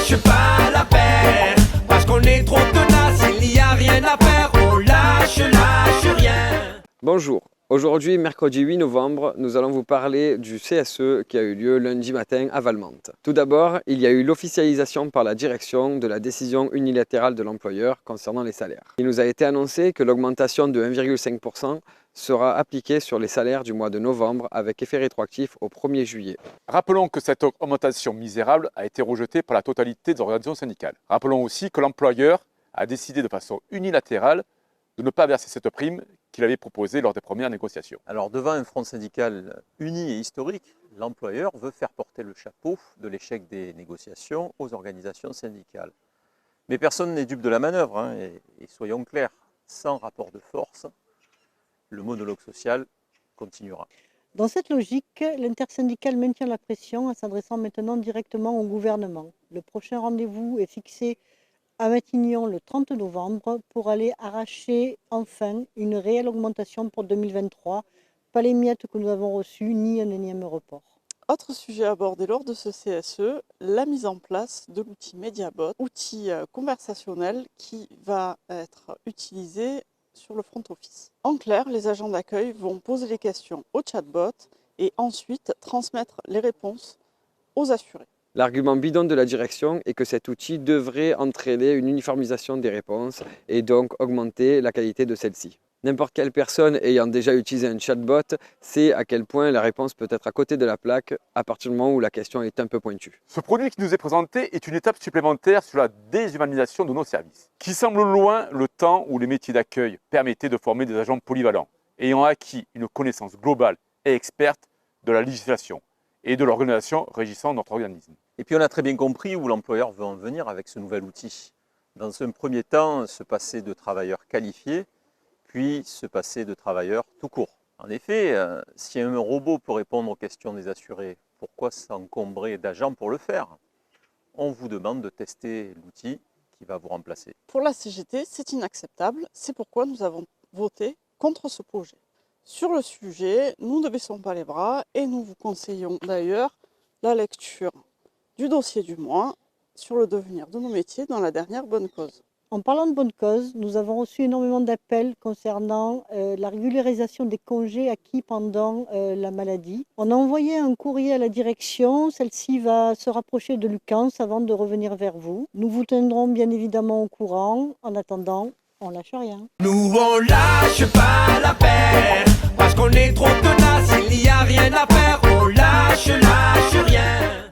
lâche pas l'affaire, parce qu'on est trop tenace, il n'y a rien à faire, on lâche rien. Bonjour, aujourd'hui mercredi 8 novembre, nous allons vous parler du CSE qui a eu lieu lundi matin à Valmante. Tout d'abord, il y a eu l'officialisation par la direction de la décision unilatérale de l'employeur concernant les salaires. Il nous a été annoncé que l'augmentation de 1,5% sera appliquée sur les salaires du mois de novembre avec effet rétroactif au 1er juillet. Rappelons que cette augmentation misérable a été rejetée par la totalité des organisations syndicales. Rappelons aussi que l'employeur a décidé de façon unilatérale de ne pas verser cette prime qu'il avait proposée lors des premières négociations. Alors devant un front syndical uni et historique, l'employeur veut faire porter le chapeau de l'échec des négociations aux organisations syndicales. Mais personne n'est dupe de la manœuvre, et soyons clairs, sans rapport de force, le monologue social continuera. Dans cette logique, l'intersyndicale maintient la pression en s'adressant maintenant directement au gouvernement. Le prochain rendez-vous est fixé à Matignon le 30 novembre pour aller arracher enfin une réelle augmentation pour 2023. Pas les miettes que nous avons reçues, ni un énième report. Autre sujet abordé lors de ce CSE, la mise en place de l'outil Mediabot, outil conversationnel qui va être utilisé sur le front office. En clair, les agents d'accueil vont poser les questions au chatbot et ensuite transmettre les réponses aux assurés. L'argument bidon de la direction est que cet outil devrait entraîner une uniformisation des réponses et donc augmenter la qualité de celle-ci. N'importe quelle personne ayant déjà utilisé un chatbot sait à quel point la réponse peut être à côté de la plaque à partir du moment où la question est un peu pointue. Ce produit qui nous est présenté est une étape supplémentaire sur la déshumanisation de nos services, qui semble loin le temps où les métiers d'accueil permettaient de former des agents polyvalents, ayant acquis une connaissance globale et experte de la législation et de l'organisation régissant notre organisme. Et puis on a très bien compris où l'employeur veut en venir avec ce nouvel outil. Dans un premier temps, se passer de travailleurs qualifiés, puis se passer de travailleurs tout court. En effet, si un robot peut répondre aux questions des assurés, pourquoi s'encombrer d'agents pour le faire? On vous demande de tester l'outil qui va vous remplacer. Pour la CGT, c'est inacceptable, c'est pourquoi nous avons voté contre ce projet. Sur le sujet, nous ne baissons pas les bras et nous vous conseillons d'ailleurs la lecture du dossier du mois sur le devenir de nos métiers dans la dernière Bonne Cause. En parlant de bonne cause, nous avons reçu énormément d'appels concernant la régularisation des congés acquis pendant la maladie. On a envoyé un courrier à la direction, celle-ci va se rapprocher de Lucans avant de revenir vers vous. Nous vous tiendrons bien évidemment au courant. En attendant, on lâche rien. Nous on lâche pas l'affaire, parce qu'on est trop tenace, il n'y a rien à faire, on lâche rien.